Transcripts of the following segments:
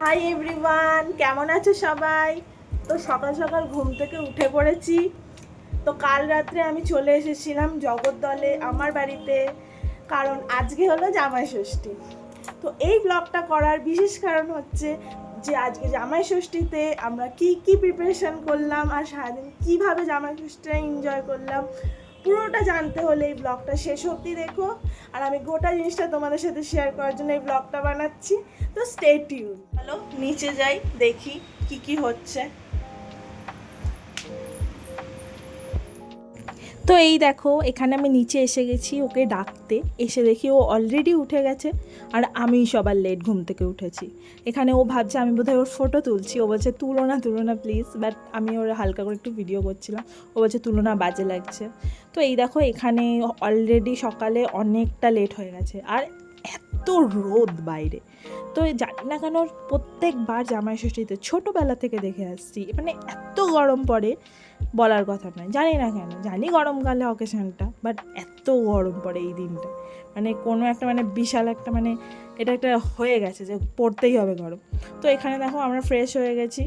Hi everyone, কেমন আছো সবাই? তো সকাল সকাল ঘুম থেকে উঠে পড়েছি। তো কাল রাত্রে আমি চলে এসেছিলাম জগদ্দলে আমার বাড়িতে, কারণ আজকে হলো জামাই ষষ্ঠী। তো এই ব্লগটা করার বিশেষ কারণ হচ্ছে যে আজকে জামাই ষষ্ঠীতে আমরা কি কি প্রিপারেশন করলাম আর সারাদিন কীভাবে জামাই ষষ্ঠীটা এনজয় করলাম, পুরোটা জানতে হলে এই ব্লগটা শেষ অবধি দেখো। আর আমি গোটা জিনিসটা তোমাদের সাথে শেয়ার করার জন্য এই ব্লগটা বানাচ্ছি। তো স্টে টিউন। চলো নিচে যাই, দেখি কি কি হচ্ছে। তো এই দেখো, এখানে আমি নিচে এসে গেছি ওকে ডাকতে। এসে দেখি ও অলরেডি উঠে গেছে আর আমি সবার লেট ঘুম থেকে উঠেছি। এখানে ও ভাবছে আমি বোধহয় ওর ফটো তুলছি। ও বলছে তুলো না প্লিজ, বাট আমি ওর হালকা করে একটু ভিডিও করছিলাম। ও বলছে তুলো না, বাজে লাগছে। তো এই দেখো, এখানে অলরেডি সকালে অনেকটা লেট হয়ে গেছে আর এত রোদ বাইরে। তো জানি না কেন প্রত্যেকবার জামাই ষষ্ঠীতে ছোটোবেলা থেকে দেখে আসছি, মানে এত গরম পড়ে বলার কথা নয়। জানি না কেন, জানি গরমকালে অকেশনটা, বাট এত গরম পড়ে এই দিনটা, মানে কোনো একটা মানে বিশাল একটা মানে এটা একটা হয়ে গেছে যে পড়তেই হবে গরম। তো এখানে দেখো আমরা ফ্রেশ হয়ে গেছি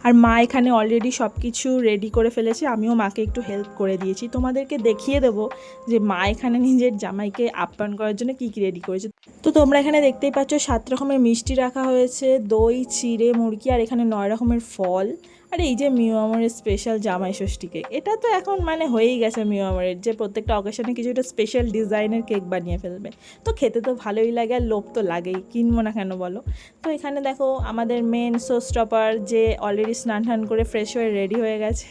আর মা এখানে অলরেডি সব কিছু রেডি করে ফেলেছে। আমিও মাকে একটু হেল্প করে দিয়েছি। তোমাদেরকে দেখিয়ে দেবো যে মা এখানে নিজের জামাইকে আপ্যায়ন করার জন্য কী কী রেডি করেছে। তো তোমরা এখানে দেখতেই পাচ্ছ 7 রকমের মিষ্টি রাখা হয়েছে, দই, চিড়ে, মুরগি, আর এখানে 9 রকমের ফল। আর এই যে মিও আমরের স্পেশাল জামাই ষষ্ঠী কেক, এটা তো এখন মানে হয়েই গেছে মিও আমরের, যে প্রত্যেকটা অকেশনে কিছু একটা স্পেশাল ডিজাইনের কেক বানিয়ে ফেলবে। তো খেতে তো ভালোই লাগে আর লোভ তো লাগেই, কিনবো না কেন বলো। তো এখানে দেখো আমাদের মেন শো স্টপার যে অলরেডি স্নান টান করে ফ্রেশ হয়ে রেডি হয়ে গেছে,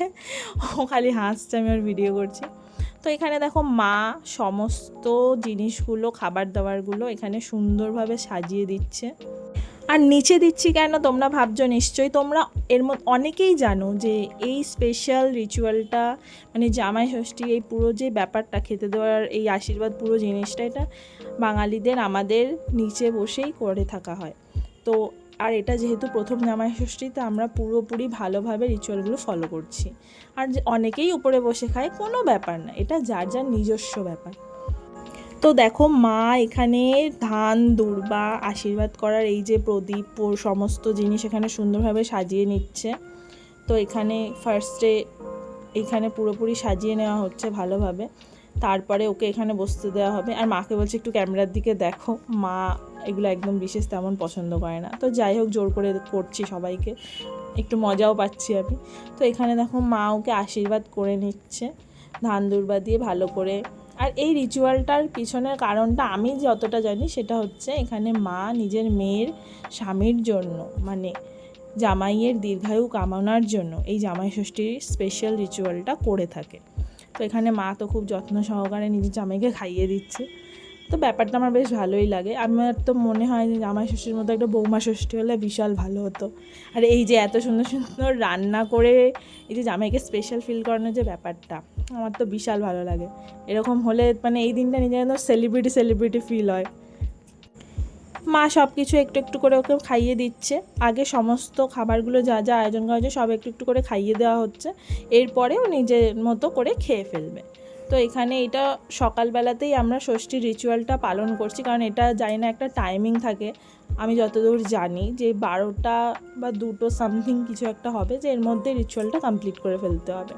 ও খালি হাসছে আমি ওর ভিডিও করছি। তো এখানে দেখো মা সমস্ত জিনিসগুলো, খাবার দাবারগুলো এখানে সুন্দরভাবে সাজিয়ে দিচ্ছে। আর নিচে দিচ্ছি কেন তোমরা ভাবছো নিশ্চয়ই, তোমরা এর মধ্যে অনেকেই জানো যে এই স্পেশাল রিচুয়ালটা মানে জামাই ষষ্ঠী, এই পুরো যে ব্যাপারটা খেতে দেওয়ার এই আশীর্বাদ পুরো জিনিসটা, এটা বাঙালিদের আমাদের নিচে বসেই করে থাকা হয়। তো আর এটা যেহেতু প্রথম জামাই ষষ্ঠীতে আমরা পুরোপুরি ভালোভাবে রিচুয়ালগুলো ফলো করছি। আর অনেকেই উপরে বসে খায়, কোনো ব্যাপার না, এটা যার যার নিজস্ব ব্যাপার। তো দেখো মা এখানে ধান দূর্বা আশীর্বাদ করার এই যে প্রদীপ সমস্ত জিনিস এখানে সুন্দরভাবে সাজিয়ে নিচ্ছে। তো এখানে ফার্স্টে এখানে পুরোপুরি সাজিয়ে নেওয়া হচ্ছে ভালোভাবে, তারপরে ওকে এখানে বসতে দেওয়া হবে। আর মাকে বলছে একটু ক্যামেরার দিকে দেখো, মা এগুলো একদম বিশেষ তেমন পছন্দ করে না। তো যাই হোক, জোর করে করছি সবাইকে, একটু মজাও পাচ্ছি আমি। তো এখানে দেখো মা ওকে আশীর্বাদ করে নিচ্ছে ধান দূর্বা দিয়ে ভালো করে। আর এই রিচুয়ালটার পিছনের কারণটা আমি যতটা জানি সেটা হচ্ছে এখানে মা নিজের মেয়ের স্বামীর জন্য, মানে জামাইয়ের দীর্ঘায়ু কামনার জন্য এই জামাই ষষ্ঠীর স্পেশাল রিচুয়ালটা করে থাকে। তো এখানে মা তো খুব যত্ন সহকারে নিজের জামাইকে খাইয়ে দিচ্ছে। তো ব্যাপারটা আমার বেশ ভালোই লাগে। আমার তো মনে হয় যে জামাই ষষ্ঠীর মতো একটা বৌমা ষষ্ঠী হলে বিশাল ভালো হতো। আর এই যে এত সুন্দর সুন্দর রান্না করে এই যে জামাইকে স্পেশাল ফিল করানোর যে ব্যাপারটা, আমার তো বিশাল ভালো লাগে। এরকম হলে মানে এই দিনটা নিজের যেন সেলিব্রিটি ফিল হয়। মা সব কিছু একটু একটু করে ওকে খাইয়ে দিচ্ছে। আগে সমস্ত খাবারগুলো যা যা আয়োজন করা হয়েছে সব একটু একটু করে খাইয়ে দেওয়া হচ্ছে, এরপরে ও নিজের মতো করে খেয়ে ফেলবে। তো এখানে এটা সকালবেলাতেই আমরা ষষ্ঠীর রিচুয়ালটা পালন করছি, কারণ এটা জানি না একটা টাইমিং থাকে, আমি যতদূর জানি যে 12টা বা 2টো সামথিং কিছু একটা হবে, যে এর মধ্যে রিচুয়ালটা কমপ্লিট করে ফেলতে হবে।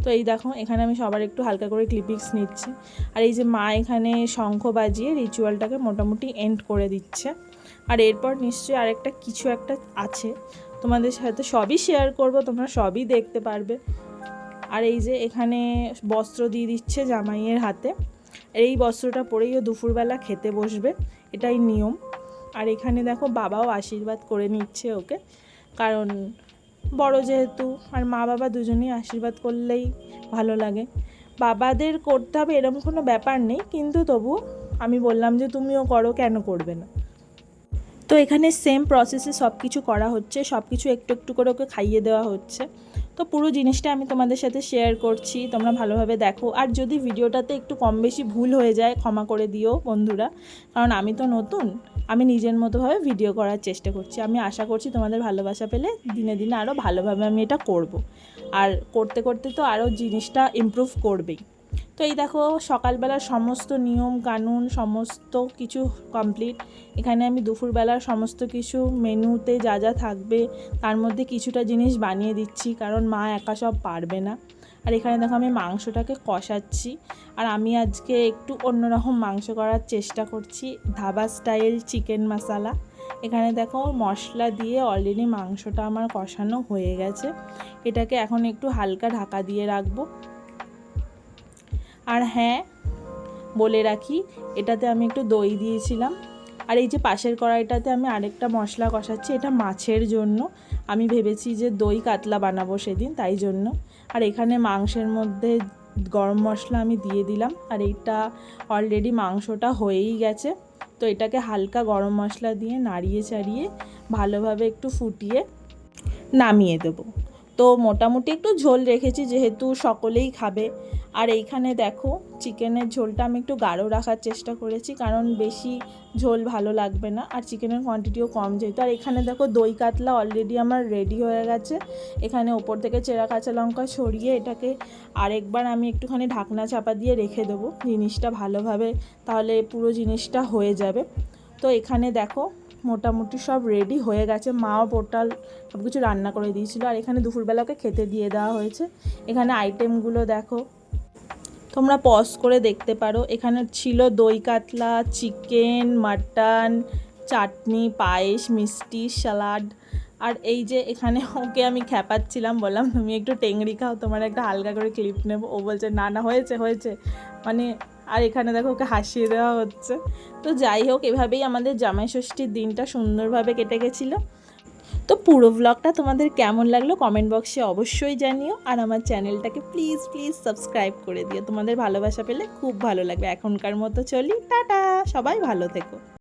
তো এই দেখো এখানে আমি সবার একটু হালকা করে ক্লিপিংস নিচ্ছি। আর এই যে মা এখানে শঙ্খ বাজিয়ে রিচুয়ালটাকে মোটামুটি এন্ড করে দিচ্ছে। আর এরপর নিশ্চয়ই আরেকটা কিছু একটা আছে, তোমাদের সাথে সবই শেয়ার করব, তোমরা সবই দেখতে পারবে। আর এই যে এখানে বস্ত্র দিয়ে দিচ্ছে জামাইয়ের হাতে, এই বস্ত্রটা পরেই ও দুপুরবেলা খেতে বসবে, এটাই নিয়ম। আর এখানে দেখো বাবাও আশীর্বাদ করে নিচ্ছে ওকে, কারণ বড় যেহেতু, আর মা বাবা দুজনেই আশীর্বাদ করলেই ভালো লাগে। বাবাদের করতে হবে এরকম কোনো ব্যাপার নেই, কিন্তু তবু আমি বললাম যে তুমিও করো, কেন করবে না। তো এখানে সেম প্রসেসে সব কিছু করা হচ্ছে, সব কিছু একটু একটু করে ওকে খাইয়ে দেওয়া হচ্ছে। তো পুরো জিনিসটা আমি তোমাদের সাথে শেয়ার করছি, তোমরা ভালোভাবে দেখো। আর যদি ভিডিওটাতে একটু কম বেশি ভুল হয়ে যায় ক্ষমা করে দিও বন্ধুরা, কারণ আমি তো নতুন, আমি নিজের মতোভাবে ভিডিও করার চেষ্টা করছি। আমি আশা করছি তোমাদের ভালোবাসা পেলে দিনে দিনে আরও ভালোভাবে আমি এটা করব। আর করতে করতে তো আরও জিনিসটা ইমপ্রুভ করবেই। তো এই দেখো সকালবেলার সমস্ত নিয়ম কানুন সমস্ত কিছু কমপ্লিট। এখানে আমি দুপুরবেলার সমস্ত কিছু মেনুতে যা যা থাকবে তার মধ্যে কিছুটা জিনিস বানিয়ে দিচ্ছি, কারণ মা একা সব পারবে না। আর এখানে দেখো আমি মাংসটাকে কষাচ্ছি, আর আমি আজকে একটু অন্যরকম মাংস করার চেষ্টা করছি, ধাবা স্টাইল চিকেন মশলা। এখানে দেখো মশলা দিয়ে অলরেডি মাংসটা আমার কষানো হয়ে গেছে। এটাকে এখন একটু হালকা ঢাকা দিয়ে রাখবো। আর হ্যাঁ, বলে রাখি, এটাতে আমি একটু দই দিয়েছিলাম। আর এই যে পাশের কড়াইটাতে আমি আরেকটা মশলা কষাচ্ছি, এটা মাছের জন্য। আমি ভেবেছি যে দই কাতলা বানাবো সেদিন, তাই জন্য। আর এখানে মাংসের মধ্যে গরম মশলা আমি দিয়ে দিলাম, আর এইটা অলরেডি মাংসটা হয়েই গেছে। তো এটাকে হালকা গরম মশলা দিয়ে নাড়িয়ে চাড়িয়ে ভালোভাবে একটু ফুটিয়ে নামিয়ে দেবো। তো মোটামুটি একটু ঝোল রেখেছি যেহেতু সকলেই খাবে। আর এইখানে দেখো চিকেনের ঝোলটা আমি একটু গাঢ় রাখার চেষ্টা করেছি, কারণ বেশি ঝোল ভালো লাগবে না, আর চিকেনের কোয়ান্টিটিও কম যেহেতু। আর এখানে দেখো দই কাতলা অলরেডি আমার রেডি হয়ে গেছে। এখানে ওপর থেকে চেরা কাঁচা লঙ্কা ছড়িয়ে এটাকে আরেকবার আমি একটুখানি ঢাকনা চাপা দিয়ে রেখে দেবো জিনিসটা ভালোভাবে, তাহলে পুরো জিনিসটা হয়ে যাবে। তো এখানে দেখো মোটামুটি সব রেডি হয়ে গেছে, মাও পোর্টাল সব কিছু রান্না করে দিয়েছিলো। আর এখানে দুপুরবেলা ওকে খেতে দিয়ে দেওয়া হয়েছে। এখানে আইটেমগুলো দেখো, তোমরা পজ করে দেখতে পারো। এখানে ছিল দই কাতলা, চিকেন, মাটন, চাটনি, পায়েস, মিষ্টি, স্যালাড। আর এই যে এখানে ওকে আমি খ্যাপাচ্ছিলাম, বললাম তুমি একটু টেংরি খাও, তোমার একটা হালকা করে ক্লিপ নেবো। ও বলছে না না হয়েছে হয়েছে, মানে। আর এখানে দেখো ওকে হাসিয়ে দেওয়া হচ্ছে। তো যাই হোক, এভাবেই আমাদের জামাই ষষ্ঠীর দিনটা সুন্দরভাবে কেটে গেছিলো। তো পুরো ব্লগটা তোমাদের কেমন লাগলো কমেন্ট বক্সে অবশ্যই জানিও। আর আমার চ্যানেলটাকে প্লিজ প্লিজ সাবস্ক্রাইব করে দিও, তোমাদের ভালোবাসা পেলে খুব ভালো লাগবে। এখনকার মতো চলি, টাটা, সবাই ভালো থেকো।